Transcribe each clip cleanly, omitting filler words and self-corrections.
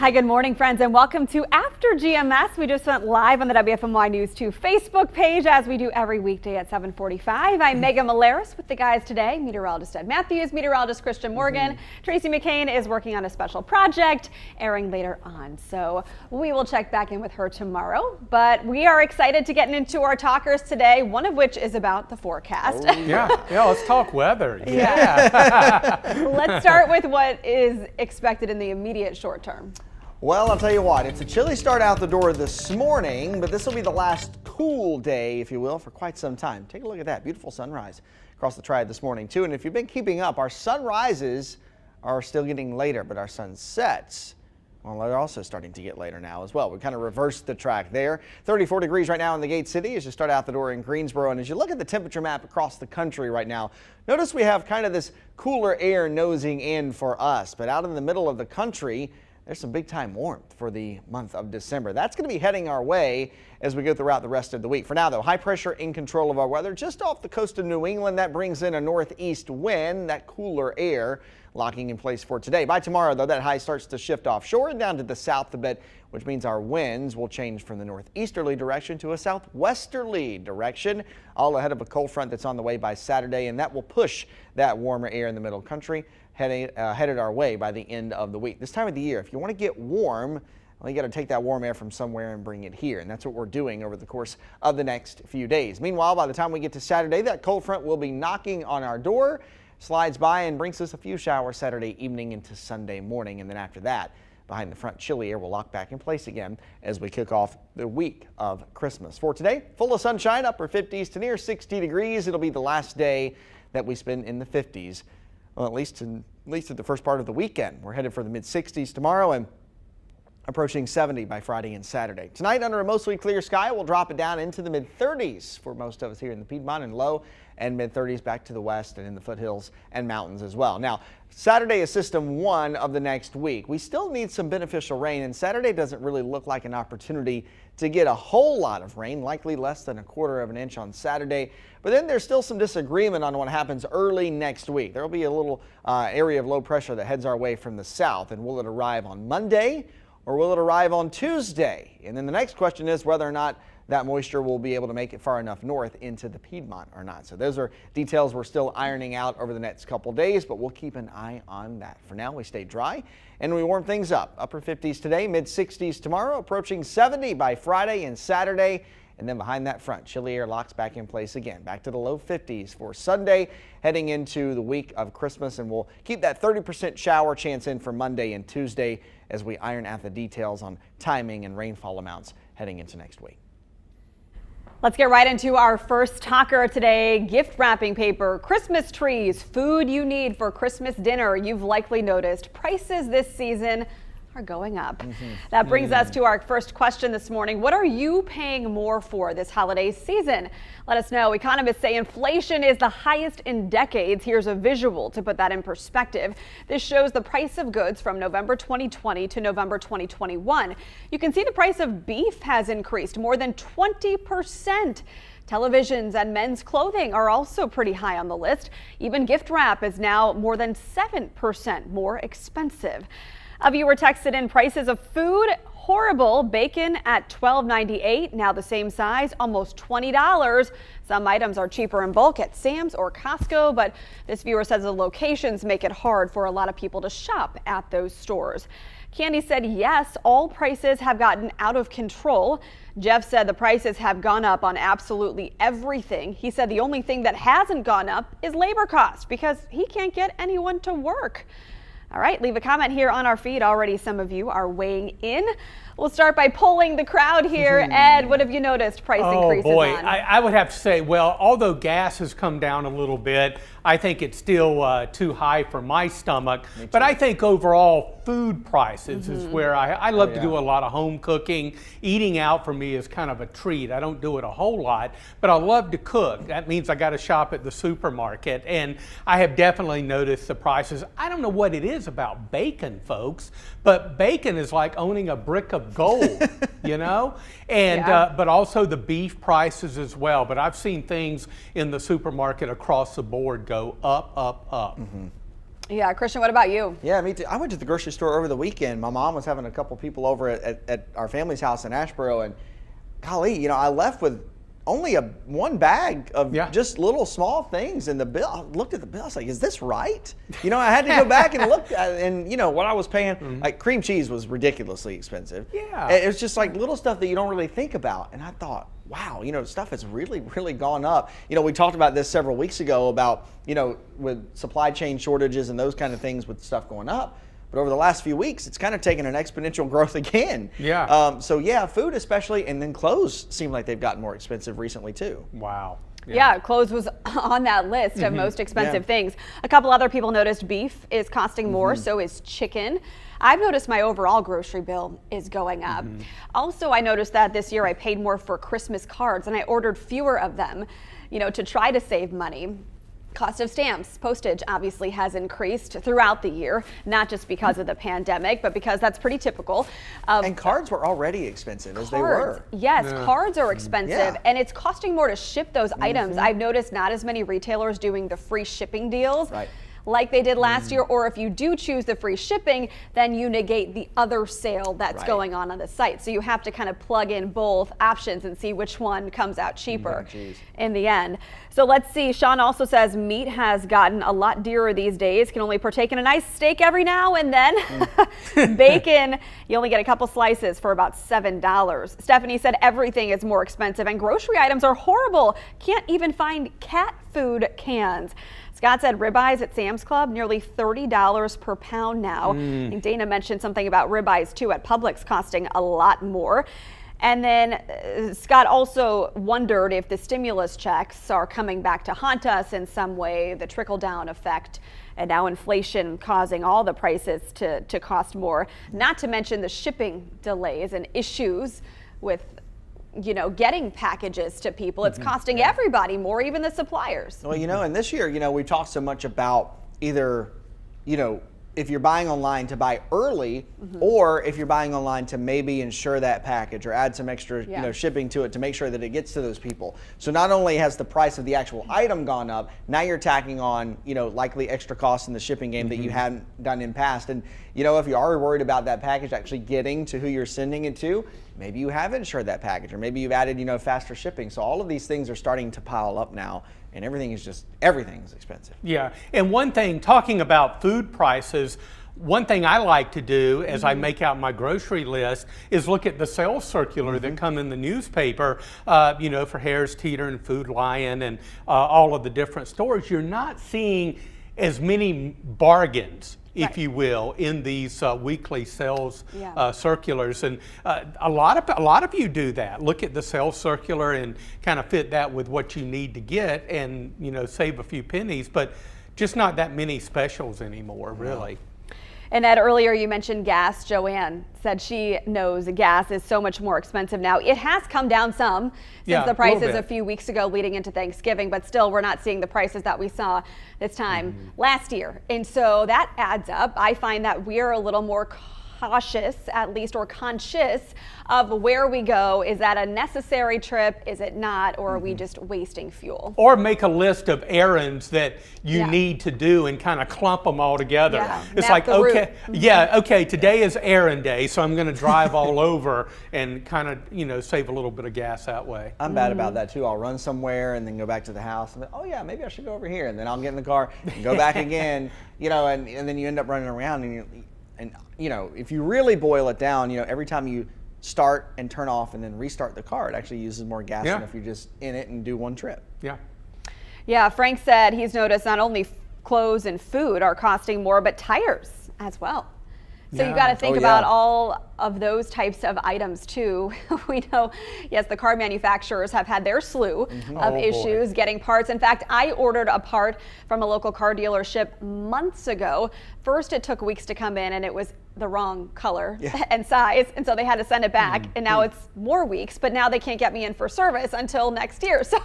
Hi, good morning, friends, and welcome to After GMS. We just went live on the WFMY News 2 Facebook page, as we do every weekday at 7:45. I'm Megan Malaris with the guys today. Meteorologist Ed Matthews, meteorologist Christian Morgan. Tracy McCain is working on a special project airing later on, so we will check back in with her tomorrow. But we are excited to get into our talkers today, one of which is about the forecast. Oh, yeah, let's talk weather. Yeah. Let's start with what is expected in the immediate short term. Well, I'll tell you what, it's a chilly start out the door this morning, but this will be the last cool day, if you will, for quite some time. Take a look at that beautiful sunrise across the triad this morning, too. And if you've been keeping up, our sunrises are still getting later, but our sunsets, well, they're also starting to get later now as well. We kind of reversed the track there. 34 degrees right now in the Gate City as you start out the door in Greensboro. And as you look at the temperature map across the country right now, notice we have kind of this cooler air nosing in for us. But out in the middle of the country, there's some big time warmth for the month of December. That's going to be heading our way as we go throughout the rest of the week. For now, though, high pressure in control of our weather just off the coast of New England. That brings in a northeast wind, that cooler air locking in place for today. By tomorrow, though, that high starts to shift offshore and down to the south a bit, which means our winds will change from the northeasterly direction to a southwesterly direction, all ahead of a cold front that's on the way by Saturday, and that will push that warmer air in the middle country headed our way by the end of the week. This time of the year, if you want to get warm, well, you got to take that warm air from somewhere and bring it here, and that's what we're doing over the course of the next few days. Meanwhile, by the time we get to Saturday, that cold front will be knocking on our door, slides by and brings us a few showers Saturday evening into Sunday morning, and then after that, behind the front, chilly air will lock back in place again as we kick off the week of Christmas. For today, full of sunshine, upper 50s to near 60 degrees. It'll be the last day that we spend in the 50s. Well, at least at the first part of the weekend. We're headed for the mid-60s tomorrow and approaching 70 by Friday and Saturday. Tonight, under a mostly clear sky, we'll drop it down into the mid-30s for most of us here in the Piedmont, and low and mid-30s back to the west and in the foothills and mountains as well. Now, Saturday is system 1 of the next week. We still need some beneficial rain, and Saturday doesn't really look like an opportunity to get a whole lot of rain, likely less than 1/4 of an inch on Saturday. But then there's still some disagreement on what happens early next week. There will be a little area of low pressure that heads our way from the south, and will it arrive on Monday or will it arrive on Tuesday? And then the next question is whether or not that moisture will be able to make it far enough north into the Piedmont or not. So those are details we're still ironing out over the next couple days, but we'll keep an eye on that. For now, we stay dry and we warm things up. Upper 50s today, mid-60s tomorrow, approaching 70 by Friday and Saturday. And then behind that front, chilly air locks back in place again. Back to the low 50s for Sunday, heading into the week of Christmas. And we'll keep that 30% shower chance in for Monday and Tuesday as we iron out the details on timing and rainfall amounts heading into next week. Let's get right into our first talker today. Gift wrapping paper, Christmas trees, food you need for Christmas dinner. You've likely noticed prices this season are going up. That brings us to our first question this morning. What are you paying more for this holiday season? Let us know. Economists say inflation is the highest in decades. Here's a visual to put that in perspective. This shows the price of goods from November 2020 to November 2021. You can see the price of beef has increased more than 20%. Televisions and men's clothing are also pretty high on the list. Even gift wrap is now more than 7% more expensive. A viewer texted in prices of food, horrible. Bacon at $12.98, now the same size, almost $20. Some items are cheaper in bulk at Sam's or Costco, but this viewer says the locations make it hard for a lot of people to shop at those stores. Candy said yes, all prices have gotten out of control. Jeff said the prices have gone up on absolutely everything. He said the only thing that hasn't gone up is labor costs because he can't get anyone to work. All right, leave a comment here on our feed. Already some of you are weighing in. We'll start by polling the crowd here. Ed, what have you noticed price increases on? I would have to say, well, although gas has come down a little bit, I think it's still too high for my stomach. But I think overall food prices is where I love to do a lot of home cooking. Eating out for me is kind of a treat. I don't do it a whole lot, but I love to cook. That means I got to shop at the supermarket, and I have definitely noticed the prices. I don't know what it is about bacon, folks, but bacon is like owning a brick of gold, you know? And but also the beef prices as well. But I've seen things in the supermarket across the board go up, up, up. Yeah, Christian, what about you? Yeah, me too. I went to the grocery store over the weekend. My mom was having a couple people over at our family's house in Asheboro, and golly, I left with only one bag of just little small things. And the bill, I looked at the bill, I was like, is this right? I had to go back and look at it, and what I was paying, like cream cheese was ridiculously expensive. Yeah. It was just like little stuff that you don't really think about. And I thought, wow, stuff has really, really gone up. We talked about this several weeks ago about, with supply chain shortages and those kind of things with stuff going up. But over the last few weeks, it's kind of taken an exponential growth again. Yeah. So yeah, food especially, and then clothes seem like they've gotten more expensive recently too. Wow. Yeah, clothes was on that list of most expensive things. A couple other people noticed beef is costing more, so is chicken. I've noticed my overall grocery bill is going up. Also, I noticed that this year I paid more for Christmas cards and I ordered fewer of them, to try to save money. Cost of stamps, postage obviously has increased throughout the year, not just because of the pandemic, but because that's pretty typical. And cards were already expensive as they were. Yes, cards are expensive, and it's costing more to ship those items. I've noticed not as many retailers doing the free shipping deals. Like they did last year, or if you do choose the free shipping, then you negate the other sale that's going on the site. So you have to kind of plug in both options and see which one comes out cheaper in the end. So let's see. Sean also says meat has gotten a lot dearer these days. Can only partake in a nice steak every now and then. Bacon, you only get a couple slices for about $7. Stephanie said everything is more expensive and grocery items are horrible. Can't even find cat food cans. Scott said ribeyes at Sam's Club, nearly $30 per pound now. I think Dana mentioned something about ribeyes too at Publix costing a lot more. And then Scott also wondered if the stimulus checks are coming back to haunt us in some way, the trickle-down effect, and now inflation causing all the prices to cost more, not to mention the shipping delays and issues with getting packages to people. It's costing everybody more, even the suppliers. Well, and this year, we talked so much about either, if you're buying online to buy early, or if you're buying online to maybe insure that package or add some extra shipping to it to make sure that it gets to those people. So not only has the price of the actual item gone up, now you're tacking on likely extra costs in the shipping game that you hadn't done in past. And if you are worried about that package actually getting to who you're sending it to, maybe you have insured that package, or maybe you've added faster shipping. So all of these things are starting to pile up now. And everything is expensive. Yeah, and one thing, talking about food prices, one thing I like to do as I make out my grocery list is look at the sales circular that come in the newspaper, for Harris Teeter and Food Lion and all of the different stores. You're not seeing as many bargains, if you will, in these weekly sales circulars, and a lot of you do that. Look at the sales circular and kind of fit that with what you need to get, and save a few pennies. But just not that many specials anymore, really. And Ed, earlier you mentioned gas. Joanne said she knows gas is so much more expensive now. It has come down some since the prices a few weeks ago leading into Thanksgiving, but still we're not seeing the prices that we saw this time last year. And so that adds up. I find that we're a little more cautious, at least, or conscious of where we go. Is that a necessary trip? Is it not? Or are we just wasting fuel? Or make a list of errands that you need to do and kind of clump them all together. It's like, okay, today is errand day, so I'm going to drive all over and kind of, save a little bit of gas that way. I'm bad about that too. I'll run somewhere and then go back to the house and then, oh yeah, maybe I should go over here. And then I'll get in the car and go back again, and then you end up running around and if you really boil it down, every time you start and turn off and then restart the car, it actually uses more gas than if you're just in it and do one trip. Yeah, Frank said he's noticed not only clothes and food are costing more, but tires as well. So you got to think about all of those types of items too. We know, yes, the car manufacturers have had their slew of issues getting parts. In fact, I ordered a part from a local car dealership months ago. First, it took weeks to come in and it was the wrong color and size, and so they had to send it back, and now it's more weeks, but now they can't get me in for service until next year. So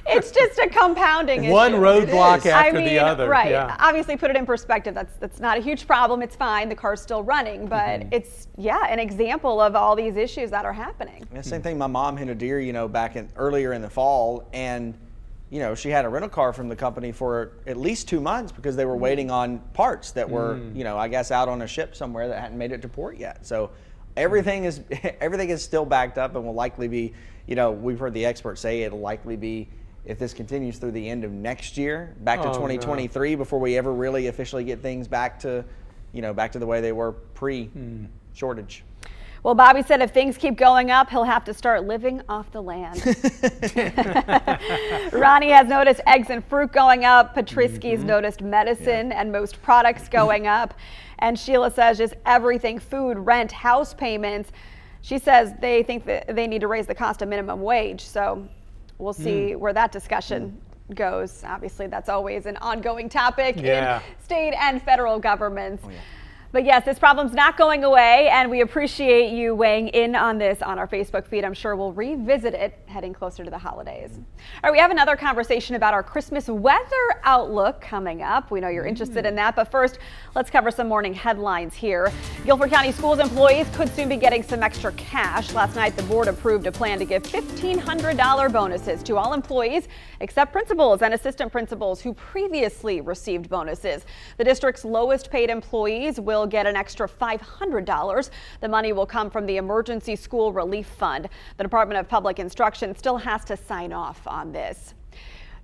it's just a compounding issue. One roadblock after the other. Obviously, put it in perspective, that's not a huge problem. It's fine, the car's still running, but it's an example of all these issues that are happening. Same thing, my mom hit a deer, back earlier in the fall, and she had a rental car from the company for at least 2 months because they were waiting on parts that were, I guess out on a ship somewhere that hadn't made it to port yet. So everything is still backed up and will likely be, we've heard the experts say it'll likely be, if this continues through the end of next year, back to 2023 before we ever really officially get things back to, back to the way they were pre-shortage. Well, Bobby said if things keep going up, he'll have to start living off the land. Ronnie has noticed eggs and fruit going up. Patrisky's noticed medicine and most products going up. And Sheila says just everything, food, rent, house payments. She says they think that they need to raise the cost of minimum wage. So we'll see where that discussion goes. Obviously, that's always an ongoing topic in state and federal governments. But yes, this problem's not going away, and we appreciate you weighing in on this on our Facebook feed. I'm sure we'll revisit it heading closer to the holidays. All right, we have another conversation about our Christmas weather outlook coming up. We know you're interested in that, but first, let's cover some morning headlines here. Guilford County Schools employees could soon be getting some extra cash. Last night, the board approved a plan to give $1,500 bonuses to all employees except principals and assistant principals who previously received bonuses. The district's lowest paid employees will get an extra $500. The money will come from the Emergency School Relief Fund. The Department of Public Instruction still has to sign off on this.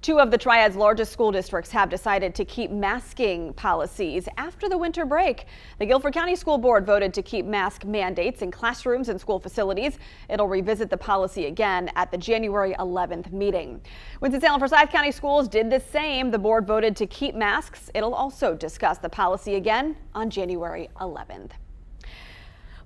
2 of the Triad's largest school districts have decided to keep masking policies after the winter break. The Guilford County School Board voted to keep mask mandates in classrooms and school facilities. It'll revisit the policy again at the January 11th meeting. Winston-Salem Forsyth County Schools did the same. The board voted to keep masks. It'll also discuss the policy again on January 11th.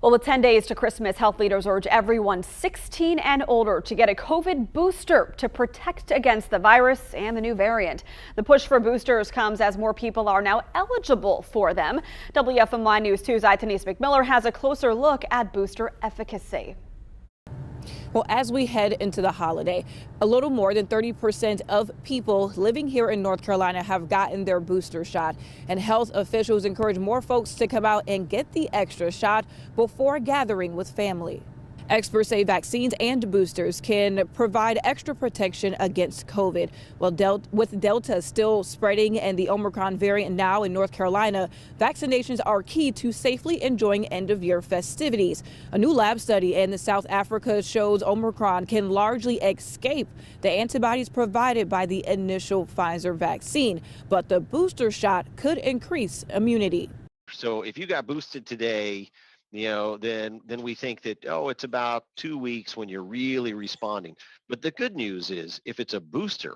Well, with 10 days to Christmas, health leaders urge everyone 16 and older to get a COVID booster to protect against the virus and the new variant. The push for boosters comes as more people are now eligible for them. WFMY News 2's Denise McMiller has a closer look at booster efficacy. Well, as we head into the holiday, a little more than 30% of people living here in North Carolina have gotten their booster shot, and health officials encourage more folks to come out and get the extra shot before gathering with family. Experts say vaccines and boosters can provide extra protection against COVID. Well, with Delta still spreading and the Omicron variant now in North Carolina, vaccinations are key to safely enjoying end-of-year festivities. A new lab study in South Africa shows Omicron can largely escape the antibodies provided by the initial Pfizer vaccine, but the booster shot could increase immunity. So if you got boosted today, then we think that, it's about 2 weeks when you're really responding. But the good news is if it's a booster,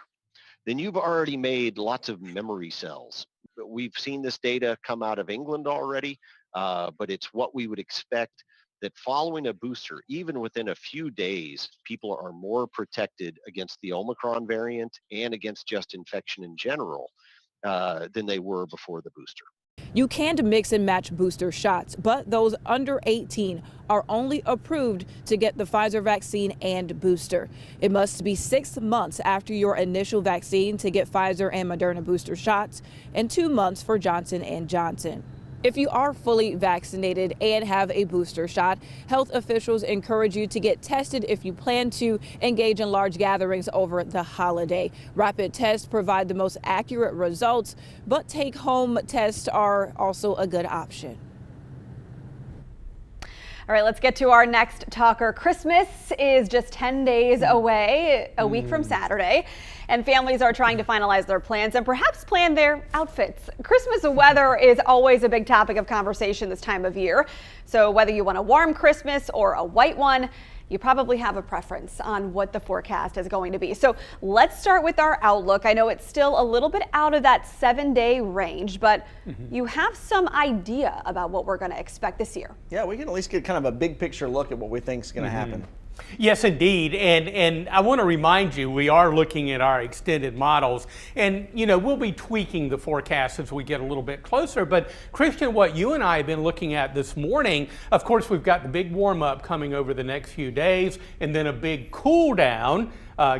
then you've already made lots of memory cells. We've seen this data come out of England already, but it's what we would expect that following a booster, even within a few days, people are more protected against the Omicron variant and against just infection in general than they were before the booster. You can mix and match booster shots, but those under 18 are only approved to get the Pfizer vaccine and booster. It must be 6 months after your initial vaccine to get Pfizer and Moderna booster shots, and 2 months for Johnson & Johnson. If you are fully vaccinated and have a booster shot, health officials encourage you to get tested if you plan to engage in large gatherings over the holiday. Rapid tests provide the most accurate results, but take-home tests are also a good option. All right, let's get to our next talker. Christmas is just 10 days away, a week from Saturday, and families are trying to finalize their plans and perhaps plan their outfits. Christmas weather is always a big topic of conversation this time of year. So whether you want a warm Christmas or a white one, you probably have a preference on what the forecast is going to be. So let's start with our outlook. I know it's still a little bit out of that 7-day range, but you have some idea about what we're going to expect this year. Yeah, we can at least get kind of a big picture look at what we think is going to happen. Yes, indeed. And I want to remind you, we are looking at our extended models, and we'll be tweaking the forecast as we get a little bit closer. But Christian, what you and I have been looking at this morning, of course, we've got the big warm up coming over the next few days, and then a big cool down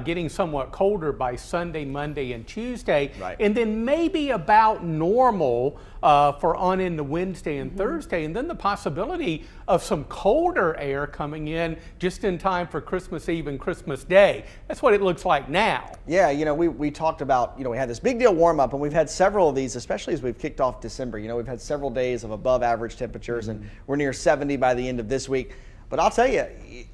getting somewhat colder by Sunday, Monday, and Tuesday, Right. and then maybe about normal for on into Wednesday and Thursday, and then the possibility of some colder air coming in just in time for Christmas Eve and Christmas Day. That's what it looks like now. Yeah, we talked about, we had this big deal warm up, and we've had several of these, especially as we've kicked off December. We've had several days of above average temperatures, and we're near 70 by the end of this week. But I'll tell you,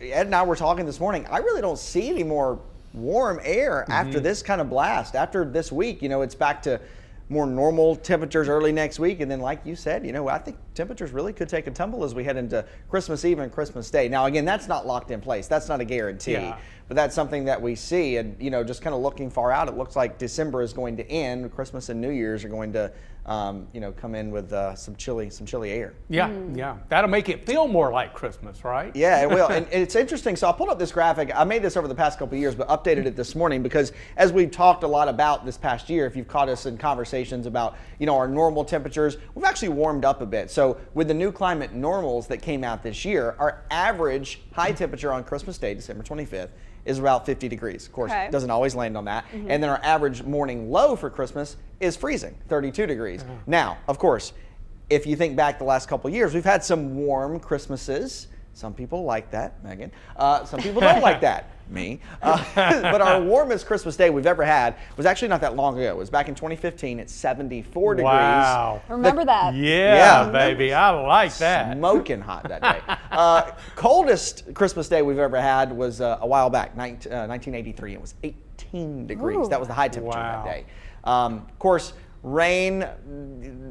Ed and I were talking this morning, I really don't see any more warm air after this kind of blast. After this week, it's back to more normal temperatures early next week. And then like you said, I think temperatures really could take a tumble as we head into Christmas Eve and Christmas Day. Now, again, that's not locked in place. That's not a guarantee. Yeah. But that's something that we see. And, just kind of looking far out, it looks like December is going to end. Christmas and New Year's are going to, come in with some chilly air. Yeah, yeah. That'll make it feel more like Christmas, right? Yeah, it will. And it's interesting. So I pulled up this graphic. I made this over the past couple of years, but updated it this morning because as we've talked a lot about this past year, if you've caught us in conversations about, our normal temperatures, we've actually warmed up a bit. So with the new climate normals that came out this year, our average high temperature on Christmas Day, December 25th, is about 50 degrees. Of course, it doesn't always land on that. And then our average morning low for Christmas is freezing, 32 degrees. Now, of course, if you think back the last couple of years, we've had some warm Christmases. Some people like that, Megan. Some people don't like that, me. But our warmest Christmas day we've ever had was actually not that long ago. It was back in 2015 at 74 degrees. Wow. Remember that? Yeah, baby, I like that. Smoking hot that day. Coldest Christmas day we've ever had was a while back, 1983. It was 18 degrees. Ooh. That was the high temperature Wow. that day. Of course, rain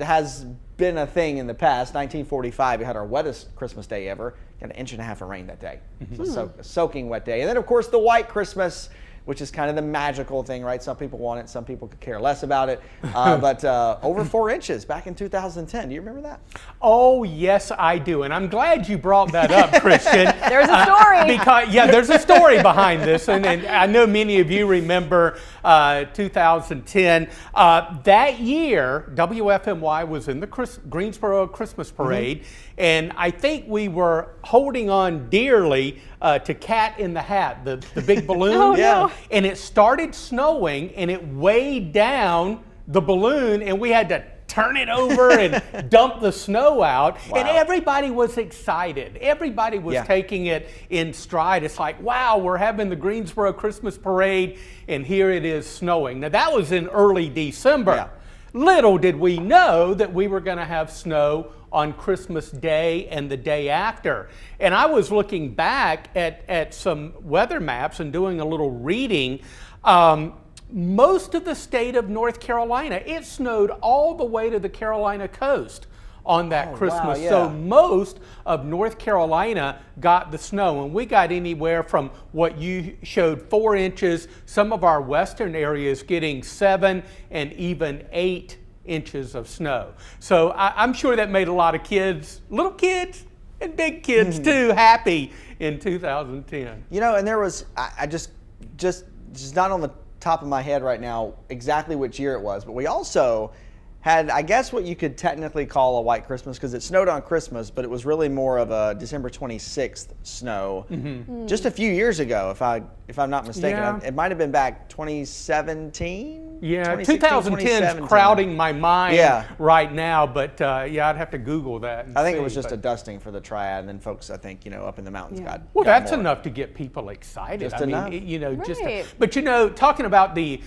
has been a thing in the past. 1945, we had our wettest Christmas day ever. Got an inch and a half of rain that day. So a soaking wet day. And then, of course, the white Christmas, which is kind of the magical thing, right? Some people want it, some people could care less about it. But over 4 inches back in 2010. Do you remember that? Oh, yes, I do. And I'm glad you brought that up, Christian. There's a story. Because, there's a story behind this. And I know many of you remember 2010. That year, WFMY was in the Greensboro Christmas Parade. And I think we were holding on dearly to Cat in the Hat, the big balloon. Oh, no. And it started snowing and it weighed down the balloon and we had to turn it over and dump the snow out. Wow. And everybody was excited. Everybody was taking it in stride. It's like, wow, we're having the Greensboro Christmas Parade and here it is snowing. Now that was in early December. Yeah. Little did we know that we were going to have snow on Christmas Day and the day after. And I was looking back at some weather maps and doing a little reading. Most of the state of North Carolina, it snowed all the way to the Carolina coast on that Christmas. Wow, So most of North Carolina got the snow, and we got anywhere from what you showed 4 inches, some of our western areas getting 7 and even 8 inches of snow. So I'm sure that made a lot of kids, little kids and big kids too, happy in 2010. And there was, I just not on the top of my head right now exactly which year it was, but we also had, I guess, what you could technically call a white Christmas because it snowed on Christmas, but it was really more of a December 26th snow just a few years ago, if I'm not mistaken. Yeah. It might have been back 2017? Yeah, 2016, 2010 is 2017. crowding my mind Yeah. right now, but I'd have to Google that. And I think it see, was just but- a dusting for the triad, and then folks, I think, up in the mountains got Well, got that's more. enough to get people excited. Just enough. Just. Right. But talking about the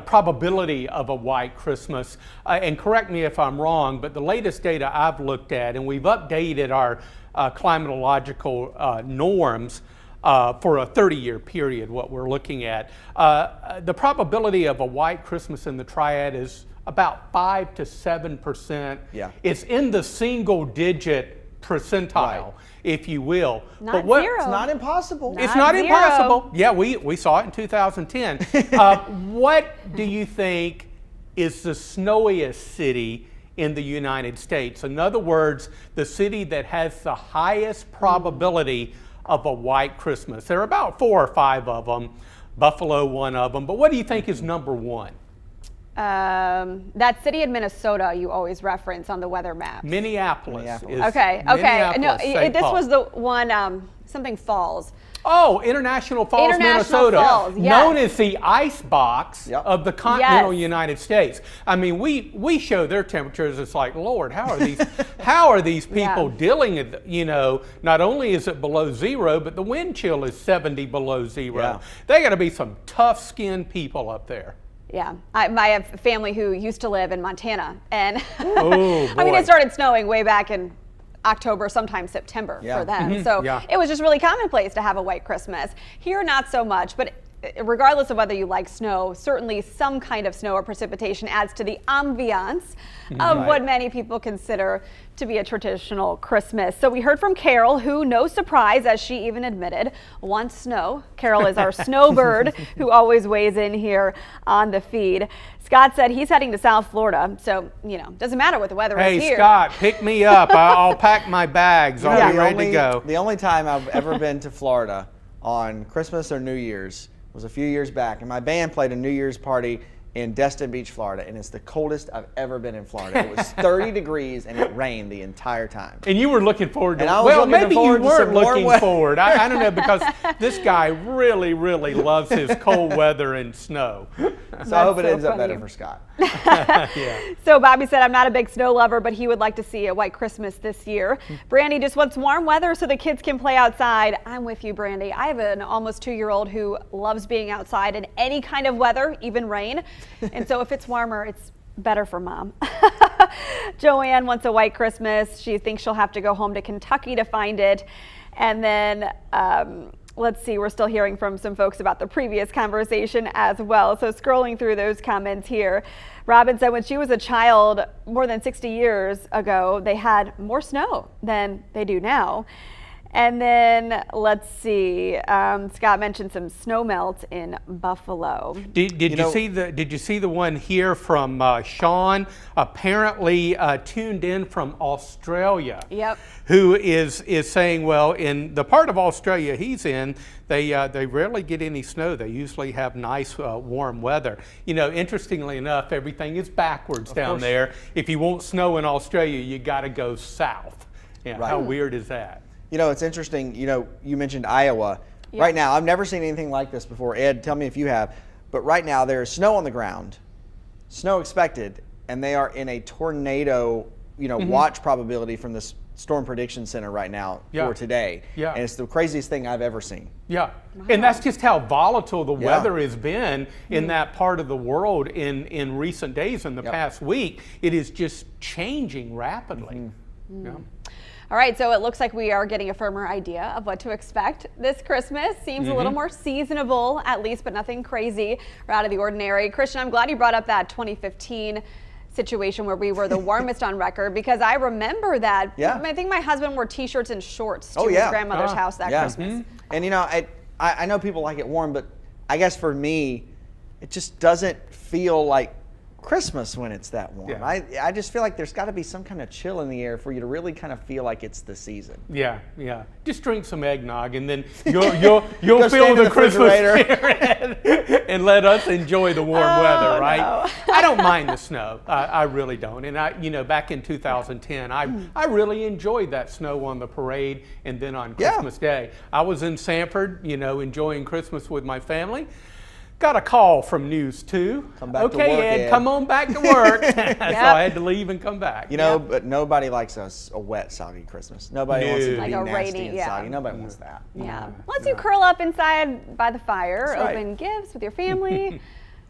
probability of a white Christmas, and correct me if I'm wrong, but the latest data I've looked at, and we've updated our climatological norms for a 30-year period. What we're looking at, the probability of a white Christmas in the triad is about 5 to 7%. Yeah. It's in the single-digit percentile, Right. if you will. Not what, zero. It's not impossible. It's Not not zero. impossible. Yeah, we saw it in 2010. What do you think is the snowiest city in the United States? In other words, the city that has the highest probability of a white Christmas. There are about 4 or 5 of them. Buffalo, one of them. But what do you think is number one? That city in Minnesota you always reference on the weather map. Minneapolis. Minneapolis. Is Okay. Minneapolis, No, St. this Paul. was the one. something Falls. Oh, International Falls, International Minnesota, Falls, yes. known as the ice box Yep. of the continental Yes. United States. I mean, we show their temperatures. It's like, Lord, how are these people dealing with, you know, not only is it below zero, but the wind chill is 70 below zero. Yeah. They got to be some tough-skinned people up there. Yeah, I have family who used to live in Montana, and Oh, I mean, boy. it started snowing way back in October, sometimes September Yeah. for them. So Yeah. it was just really commonplace to have a white Christmas. Here, not so much, but regardless of whether you like snow, certainly some kind of snow or precipitation adds to the ambiance of what many people consider to be a traditional Christmas. So we heard from Carol, who, no surprise, as she even admitted, wants snow. Carol is our snowbird who always weighs in here on the feed. Scott said he's heading to South Florida, so, you know, doesn't matter what the weather is Hey, here. Scott, pick me up. I'll pack my bags. I'll be ready to go. The only time I've ever been to Florida on Christmas or New Year's was a few years back, and my band played a New Year's party in Destin Beach, Florida, and it's the coldest I've ever been in Florida. It was 30 degrees and it rained the entire time. And you were looking forward to And I it. was Well, looking maybe you forward to weren't some warm looking weather. forward. I don't know, because this guy really, really loves his cold weather and snow. So I hope it so ends up funny. better for Scott. Yeah. So Bobby said, I'm not a big snow lover, but he would like to see a white Christmas this year. Brandy just wants warm weather so the kids can play outside. I'm with you, Brandy. I have an almost 2-year-old who loves being outside in any kind of weather, even rain. And so if it's warmer, it's better for mom. Joanne wants a white Christmas. She thinks she'll have to go home to Kentucky to find it. And then, let's see, we're still hearing from some folks about the previous conversation as well. So scrolling through those comments here, Robin said when she was a child more than 60 years ago, they had more snow than they do now. And then let's see, Scott mentioned some snow melt in Buffalo. Did you see the one here from Sean? Apparently tuned in from Australia. Yep. Who is saying, well, in the part of Australia he's in, they rarely get any snow. They usually have nice warm weather. You know, interestingly enough, everything is backwards down there. If you want snow in Australia, you got to go south. Yeah, Right. How weird is that? You know, it's interesting, you know, you mentioned Iowa. Yeah. Right now, I've never seen anything like this before. Ed, tell me if you have. But right now, there is snow on the ground, snow expected, and they are in a tornado, you know, watch probability from the Storm Prediction Center right now for today. Yeah. And it's the craziest thing I've ever seen. Yeah, and that's just how volatile the weather has been in that part of the world in recent days, in the past week. It is just changing rapidly. Yeah. All right, so it looks like we are getting a firmer idea of what to expect this Christmas. Seems a little more seasonable, at least, but nothing crazy or out of the ordinary. Christian, I'm glad you brought up that 2015 situation where we were the warmest on record, because I remember that. Yeah. I think my husband wore t-shirts and shorts to Oh, his yeah. grandmother's house that Christmas. And you know, I know people like it warm, but I guess for me, it just doesn't feel like Christmas when it's that warm. Yeah. I just feel like there's got to be some kind of chill in the air for you to really kind of feel like it's the season. Yeah, yeah. Just drink some eggnog, and then you'll Go feel stand in the the Christmas refrigerator. spirit, and let us enjoy the warm weather, right? no. I don't mind the snow. I really don't. And you know, back in 2010, I really enjoyed that snow on the parade, and then on Christmas Day, I was in Sanford, you know, enjoying Christmas with my family. Got a call from News 2. Come back to okay, work, Ed, Ed. come on back to work. So I had to leave and come back. You know, but nobody likes a wet, soggy Christmas. Nobody wants it to Like be a nasty rainy, and soggy. Nobody wants that. Yeah. Once you curl up inside by the fire, That's right. open gifts with your family,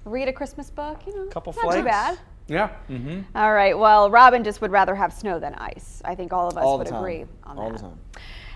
read a Christmas book, you know, Couple it's not too flakes. bad. Yeah. All right. Well, Robin just would rather have snow than ice. I think all of us All would the time. agree on All that. the time.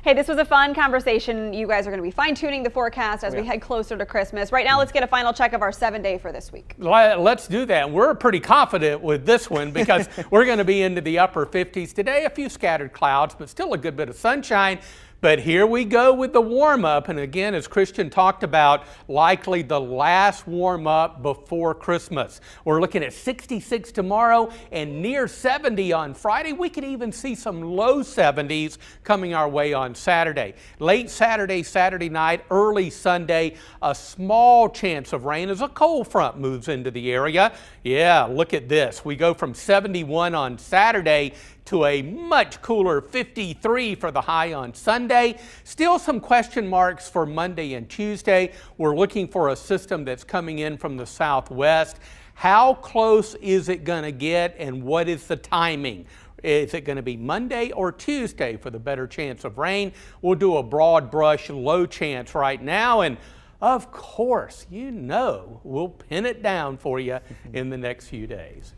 Hey, this was a fun conversation. You guys are going to be fine-tuning the forecast as we head closer to Christmas. Right now, let's get a final check of our 7-day for this week. Let's do that. We're pretty confident with this one because we're going to be into the upper 50s today. A few scattered clouds, but still a good bit of sunshine. But here we go with the warm-up. And again, as Christian talked about, likely the last warm-up before Christmas. We're looking at 66 tomorrow and near 70 on Friday. We could even see some low 70s coming our way on Saturday. Late Saturday, Saturday night, early Sunday, a small chance of rain as a cold front moves into the area. Yeah, look at this. We go from 71 on Saturday to a much cooler 53 for the high on Sunday. Still some question marks for Monday and Tuesday. We're looking for a system that's coming in from the southwest. How close is it going to get, and what is the timing? Is it going to be Monday or Tuesday for the better chance of rain? We'll do a broad brush low chance right now, and of course, we'll pin it down for you in the next few days.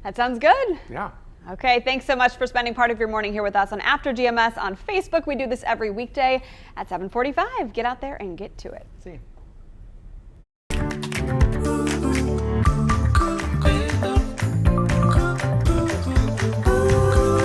That sounds good. Yeah. Okay, thanks so much for spending part of your morning here with us on After GMS on Facebook. We do this every weekday at 7:45. Get out there and get to it. See you.